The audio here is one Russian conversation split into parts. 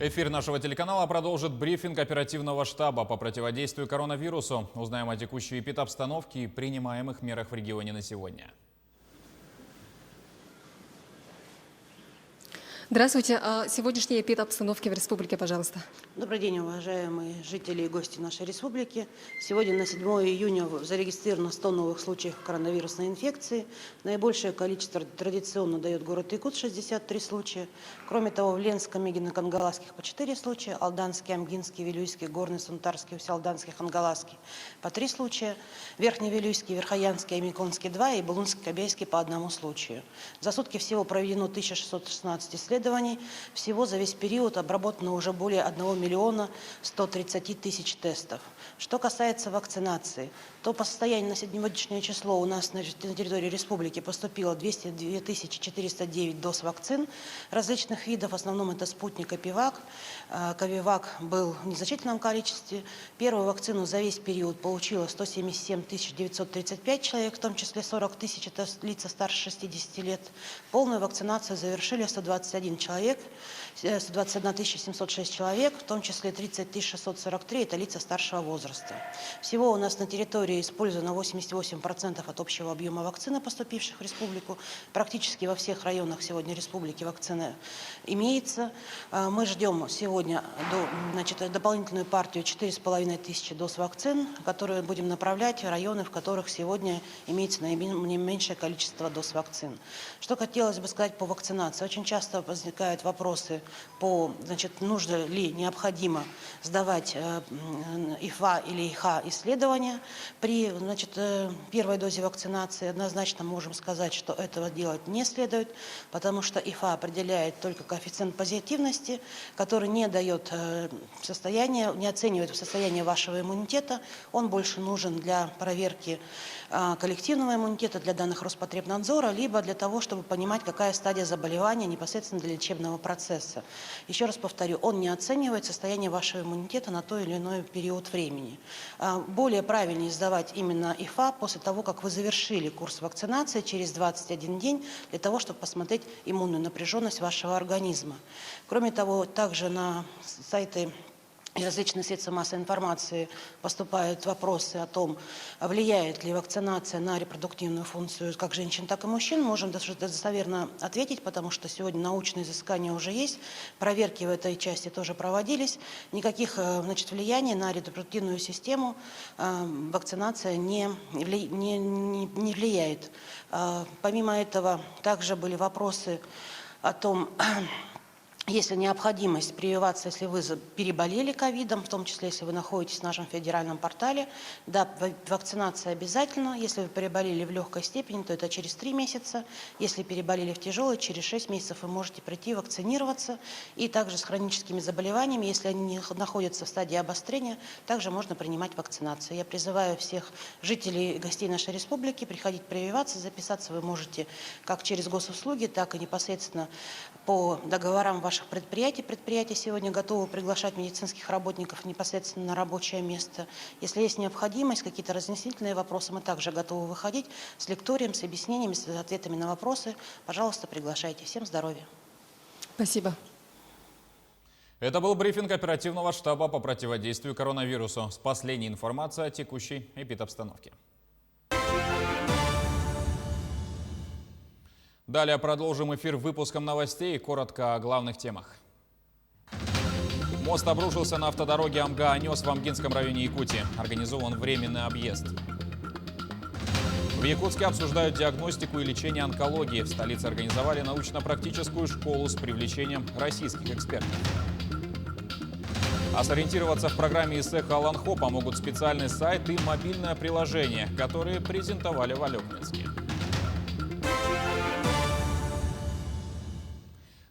Эфир нашего телеканала продолжит брифинг оперативного штаба по противодействию коронавирусу. Узнаем о текущей эпидобстановке и принимаемых мерах в регионе на сегодня. Здравствуйте. О сегодняшней эпидобстановке в республике, пожалуйста. Добрый день, уважаемые жители и гости нашей республики. Сегодня на 7 июня зарегистрировано 100 новых случаев коронавирусной инфекции. Наибольшее количество традиционно дает город Якут – 63 случая. Кроме того, в Ленском, Мегино-Кангаласских по 4 случая, Алданский, Амгинский, Вилюйский, Горный, Сунтарский, Усялданский, Хангаласский по 3 случая, Верхневилюйский, Верхоянский, Амиконский 2 и Булунский, Кобяйский по 1 случаю. За сутки всего проведено 1616 исследований. Всего за весь период обработано уже более 1 миллиона 130 тысяч тестов. Что касается вакцинации, то по состоянию на сегодняшнее число у нас на территории республики поступило 202 409 доз вакцин различных видов. В основном это спутник и Пивак. Ковивак был в незначительном количестве. Первую вакцину за весь период получило 177 935 человек, в том числе 40 тысяч это лица старше 60 лет. Полную вакцинацию завершили 121 человек, 121 706 человек, в том числе 30 643 это лица старшего возраста. Всего у нас на территории использовано 88% от общего объема вакцины, поступивших в республику. Практически во всех районах сегодня республики вакцина имеется. Мы ждем сегодня дополнительную партию 4500 доз вакцин, которые будем направлять в районы, в которых сегодня имеется наименьшее количество доз вакцин. Что хотелось бы сказать по вакцинации. Очень часто возникают вопросы по, нужно ли, необходимо сдавать ИФА или ИХА исследования при первой дозе вакцинации. Однозначно можем сказать, что этого делать не следует, потому что ИФА определяет только коэффициент позитивности, который не дает состояние, не оценивает состояние вашего иммунитета. Он больше нужен для проверки коллективного иммунитета, для данных Роспотребнадзора, либо для того, чтобы понимать, какая стадия заболевания непосредственно для лечебного процесса. Еще раз повторю, он не оценивает состояние вашего иммунитета на той или иной период времени. Более правильнее сдавать именно ИФА после того, как вы завершили курс вакцинации через 21 день, для того, чтобы посмотреть иммунную напряженность вашего организма. Кроме того, также на сайты и различные средства массовой информации поступают вопросы о том, влияет ли вакцинация на репродуктивную функцию как женщин, так и мужчин. Можем достоверно ответить, потому что сегодня научные изыскания уже есть, проверки в этой части тоже проводились. Никаких влияний на репродуктивную систему вакцинация не влияет. Помимо этого, также были вопросы о том, есть ли необходимость прививаться, если вы переболели ковидом, в том числе, если вы находитесь в нашем федеральном портале. Да, вакцинация обязательно. Если вы переболели в легкой степени, то это через 3 месяца. Если переболели в тяжелой, через 6 месяцев вы можете прийти вакцинироваться. И также с хроническими заболеваниями, если они находятся в стадии обострения, также можно принимать вакцинацию. Я призываю всех жителей и гостей нашей республики приходить прививаться. Записаться вы можете как через госуслуги, так и непосредственно по договорам ваших предприятий. Предприятия сегодня готовы приглашать медицинских работников непосредственно на рабочее место. Если есть необходимость, какие-то разъяснительные вопросы, мы также готовы выходить с лекторием, с объяснениями, с ответами на вопросы. Пожалуйста, приглашайте. Всем здоровья. Спасибо. Это был брифинг оперативного штаба по противодействию коронавирусу. С последней информацией о текущей эпидобстановке. Далее продолжим эфир выпуском новостей. Коротко о главных темах. Мост обрушился на автодороге Амга-Анес в Амгинском районе Якутии. Организован временный объезд. В Якутске обсуждают диагностику и лечение онкологии. В столице организовали научно-практическую школу с привлечением российских экспертов. А сориентироваться в программе ИСЭХ Аланхо помогут специальный сайт и мобильное приложение, которые презентовали в Алекнинске.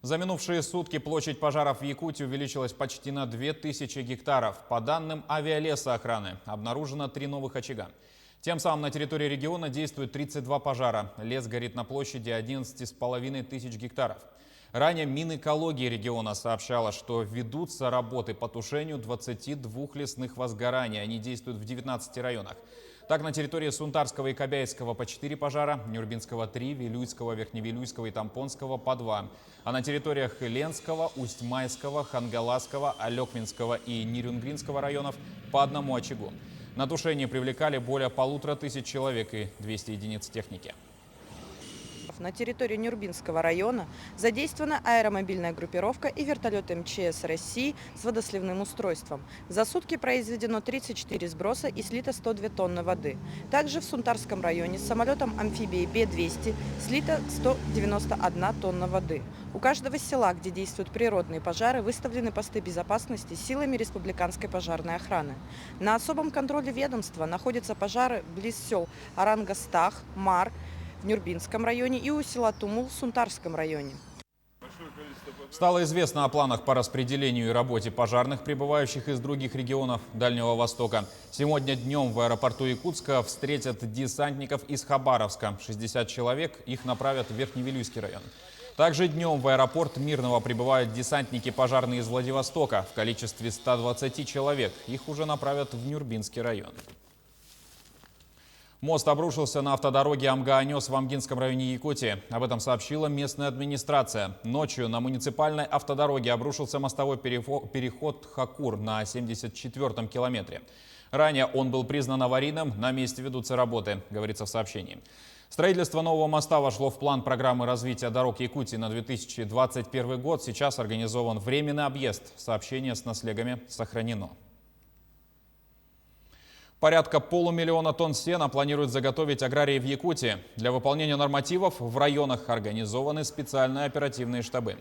За минувшие сутки площадь пожаров в Якутии увеличилась почти на 2000 гектаров. По данным авиалесоохраны, обнаружено 3 новых очага. Тем самым на территории региона действует 32 пожара. Лес горит на площади 11,5 тысяч гектаров. Ранее Минэкологии региона сообщала, что ведутся работы по тушению 22 лесных возгораний. Они действуют в 19 районах. Так, на территории Сунтарского и Кобяйского по 4 пожара, Нюрбинского 3, Вилюйского, Верхневилюйского и Тампонского по 2. А на территориях Ленского, Усть-Майского, Хангаласского, Алекминского и Нерюнгринского районов по 1 очагу. На тушение привлекали более 1500 человек и 200 единиц техники. На территории Нюрбинского района задействована аэромобильная группировка и вертолет МЧС России с водосливным устройством. За сутки произведено 34 сброса и слито 102 тонны воды. Также в Сунтарском районе с самолетом амфибии Б-200 слито 191 тонна воды. У каждого села, где действуют природные пожары, выставлены посты безопасности силами Республиканской пожарной охраны. На особом контроле ведомства находятся пожары близ сел Арангастах, Мар, в Нюрбинском районе и у села Тумул в Сунтарском районе. Стало известно о планах по распределению и работе пожарных, прибывающих из других регионов Дальнего Востока. Сегодня днем в аэропорту Якутска встретят десантников из Хабаровска. 60 человек, их направят в Верхневилюйский район. Также днем в аэропорт Мирного прибывают десантники пожарные из Владивостока в количестве 120 человек. Их уже направят в Нюрбинский район. Мост обрушился на автодороге Амга-Анес в Амгинском районе Якутии. Об этом сообщила местная администрация. Ночью на муниципальной автодороге обрушился мостовой переход Хакур на 74-м километре. Ранее он был признан аварийным, на месте ведутся работы, говорится в сообщении. Строительство нового моста вошло в план программы развития дорог Якутии на 2021 год. Сейчас организован временный объезд. Сообщение с наслегами сохранено. Порядка 500 000 тонн сена планируют заготовить аграрии в Якутии. Для выполнения нормативов в районах организованы специальные оперативные штабы.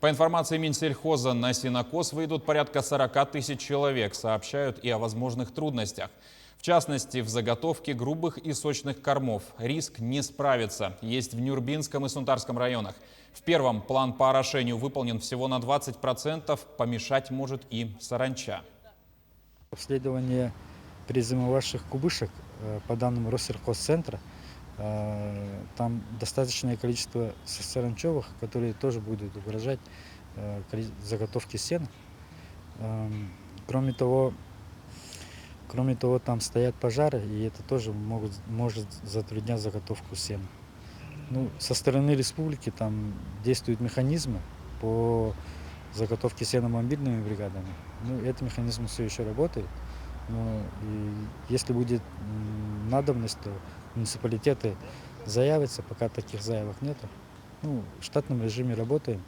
По информации Минсельхоза, на сенокос выйдут порядка 40 тысяч человек, сообщают и о возможных трудностях. В частности, в заготовке грубых и сочных кормов. Риск не справиться есть в Нюрбинском и Сунтарском районах. В первом план по орошению выполнен всего на 20%, помешать может и саранча. Обследование призимовавших кубышек, по данным Россельхозцентра, там достаточное количество саранчевых, которые тоже будут угрожать заготовке сена. Кроме того, там стоят пожары, и это тоже может затруднять заготовку сена. Ну, со стороны республики там действуют механизмы по заготовке сена мобильными бригадами. Ну, этот механизм все еще работает. Ну, и если будет надобность, то муниципалитеты заявятся, пока таких заявок нет. Ну, в штатном режиме работаем.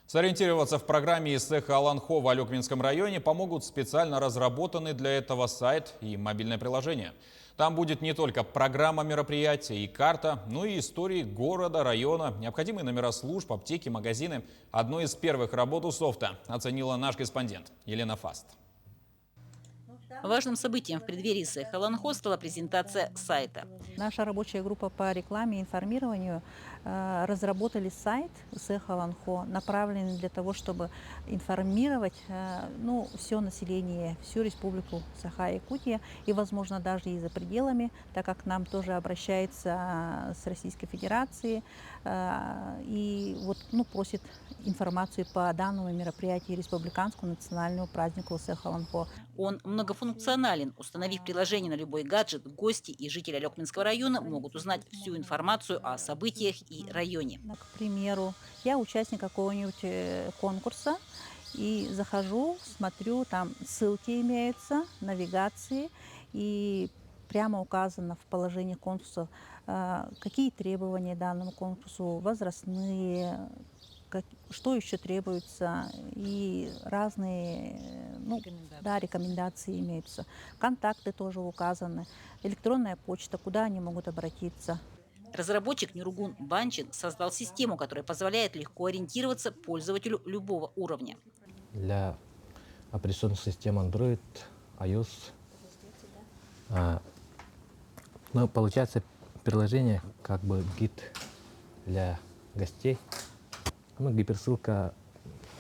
Сориентироваться в программе из цеха Аланхо в Алекминском районе помогут специально разработанный для этого сайт и мобильное приложение. Там будет не только программа мероприятий и карта, но и истории города, района, необходимые номера служб, аптеки, магазины. Одной из первых работ у софта оценила наш корреспондент Елена Фаст. Важным событием в преддверии цеха Аланхо стала презентация сайта. Наша рабочая группа по рекламе и информированию разработали сайт цеха Аланхо, направленный для того, чтобы информировать все население, всю республику Саха-Якутия и, возможно, даже и за пределами, так как к нам тоже обращается с Российской Федерации и просит информацию по данному мероприятию республиканскому национальному празднику цеха Аланхо. Он многофункционален. Установив приложение на любой гаджет, гости и жители Алекминского района могут узнать всю информацию о событиях и районе. К примеру, я участник какого-нибудь конкурса и захожу, смотрю, там ссылки имеются, навигации, и прямо указано в положении конкурса, какие требования данному конкурсу, возрастные, что еще требуется, и разные рекомендации имеются. Контакты тоже указаны, электронная почта, куда они могут обратиться. Разработчик Нюргун Банчин создал систему, которая позволяет легко ориентироваться пользователю любого уровня. Для операционных систем Android, iOS, получается приложение как бы гид для гостей. Гиперссылка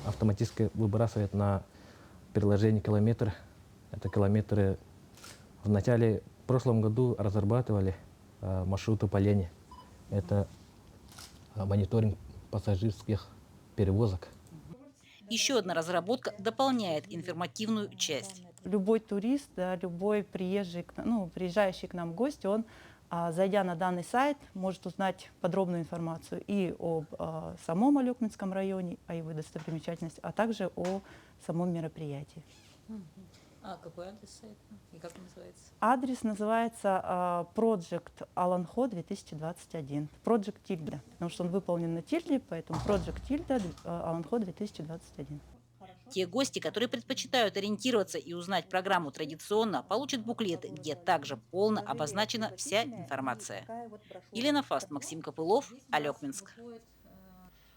автоматически выбрасывает на приложение километр. Это километры. В начале прошлом году разрабатывали маршруты по Лене. Это мониторинг пассажирских перевозок. Еще одна разработка дополняет информативную часть. любой турист, да, любой приезжий, приезжающий к нам гость, он, зайдя на данный сайт, может узнать подробную информацию и об самом Алёкминском районе, о его достопримечательности, а также о самом мероприятии. А какой адрес сайта и как он называется? Адрес называется Project Alanho 2021. Project Tilda, потому что он выполнен на тильде, поэтому Project Tilda Alanho 2021. Те гости, которые предпочитают ориентироваться и узнать программу традиционно, получат буклеты, где также полно обозначена вся информация. Елена Фаст, Максим Копылов, Алёкминск.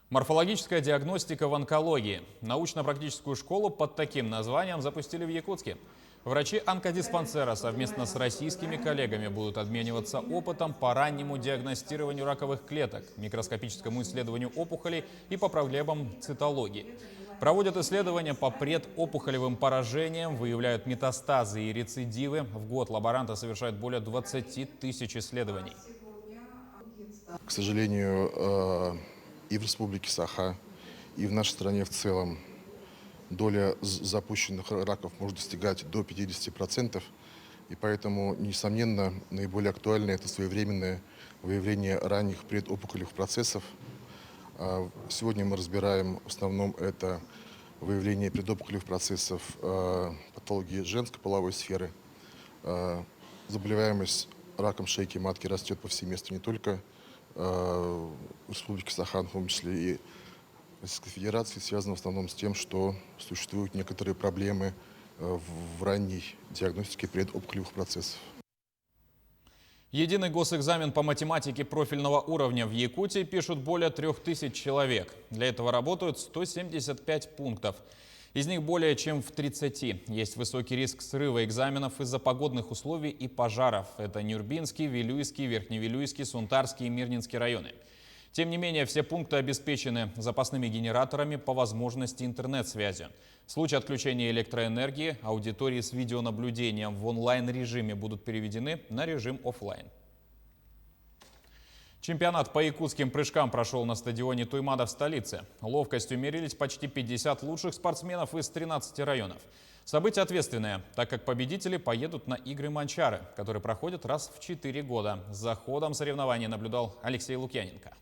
Морфологическая диагностика в онкологии. Научно-практическую школу под таким названием запустили в Якутске. Врачи онкодиспансера совместно с российскими коллегами будут обмениваться опытом по раннему диагностированию раковых клеток, микроскопическому исследованию опухолей и по проблемам цитологии. Проводят исследования по предопухолевым поражениям, выявляют метастазы и рецидивы. В год лаборанты совершают более 20 тысяч исследований. К сожалению, и в Республике Саха, и в нашей стране в целом доля запущенных раков может достигать до 50%. И поэтому, несомненно, наиболее актуально это своевременное выявление ранних предопухолевых процессов. Сегодня мы разбираем в основном это выявление предопухолевых процессов патологии женской половой сферы. Заболеваемость раком шейки матки растет повсеместно не только в Республике Саха, в том числе и в Российской Федерации, связано в основном с тем, что существуют некоторые проблемы в ранней диагностике предопухолевых процессов. Единый госэкзамен по математике профильного уровня в Якутии пишут более 3000 человек. Для этого работают 175 пунктов. Из них более чем в 30 есть высокий риск срыва экзаменов из-за погодных условий и пожаров. Это Нюрбинский, Вилюйский, Верхневилюйский, Сунтарский и Мирнинский районы. Тем не менее, все пункты обеспечены запасными генераторами, по возможности интернет-связью. В случае отключения электроэнергии аудитории с видеонаблюдением в онлайн-режиме будут переведены на режим офлайн. Чемпионат по якутским прыжкам прошел на стадионе Туймада в столице. Ловкостью мерились почти 50 лучших спортсменов из 13 районов. Событие ответственное, так как победители поедут на игры Манчары, которые проходят раз в 4 года. За ходом соревнований наблюдал Алексей Лукьяненко.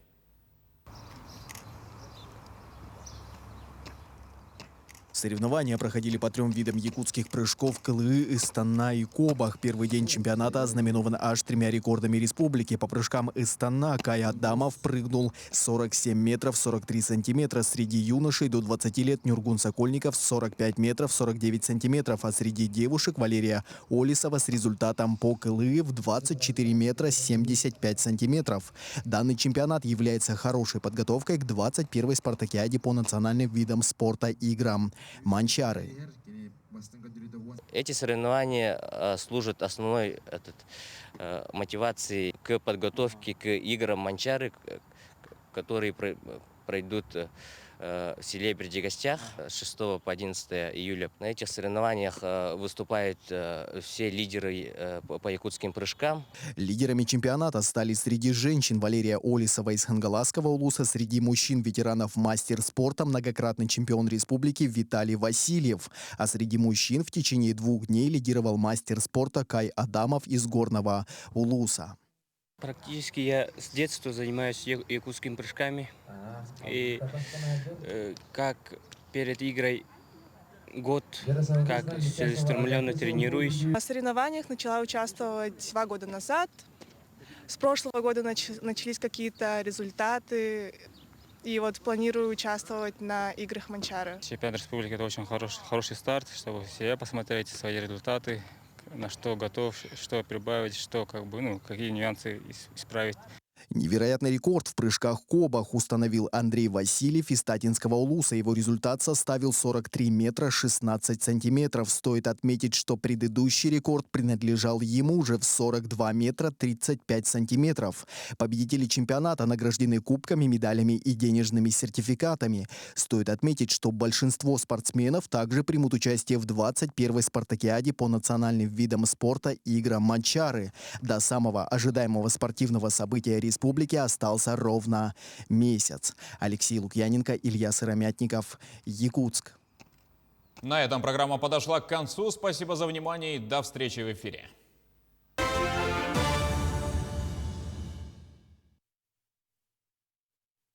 Соревнования проходили по 3 видам якутских прыжков: КЛы, Истана и Кобах. Первый день чемпионата ознаменован аж 3 рекордами республики. По прыжкам Истана Кай Адамов прыгнул 47 метров 43 сантиметра. Среди юношей до 20 лет Нюргун Сокольников 45 метров 49 сантиметров. А среди девушек Валерия Олисова с результатом по КЛы в 24 метра 75 сантиметров. Данный чемпионат является хорошей подготовкой к 21-й спартакиаде по национальным видам спорта играм Манчары. Эти соревнования служат основной мотивацией к подготовке к играм Манчары, которые пройдут в селе Бердигостях с 6 по 11 июля. На этих соревнованиях выступают все лидеры по якутским прыжкам. Лидерами чемпионата стали среди женщин Валерия Олисова из Хангаласского улуса, среди мужчин ветеранов мастер спорта, многократный чемпион республики Виталий Васильев. А среди мужчин в течение 2 дней лидировал мастер спорта Кай Адамов из Горного улуса. Практически я с детства занимаюсь якутскими прыжками. И как перед игрой год, как целеустремленно тренируюсь. На соревнованиях начала участвовать 2 года назад. С прошлого года начались какие-то результаты. И вот планирую участвовать на играх Манчары. Чемпионат республики — это очень хороший старт, чтобы себя посмотреть, свои результаты, на что готов, что прибавить, что какие нюансы исправить. Невероятный рекорд в прыжках Кобах установил Андрей Васильев из Татинского улуса. Его результат составил 43 метра 16 сантиметров. Стоит отметить, что предыдущий рекорд принадлежал ему уже в 42 метра 35 сантиметров. Победители чемпионата награждены кубками, медалями и денежными сертификатами. Стоит отметить, что большинство спортсменов также примут участие в 21-й спартакиаде по национальным видам спорта играм Манчары. До самого ожидаемого спортивного события республики остался ровно месяц. Алексей Лукьяненко, Илья Сыромятников, Якутск. На этом программа подошла к концу. Спасибо за внимание и до встречи в эфире.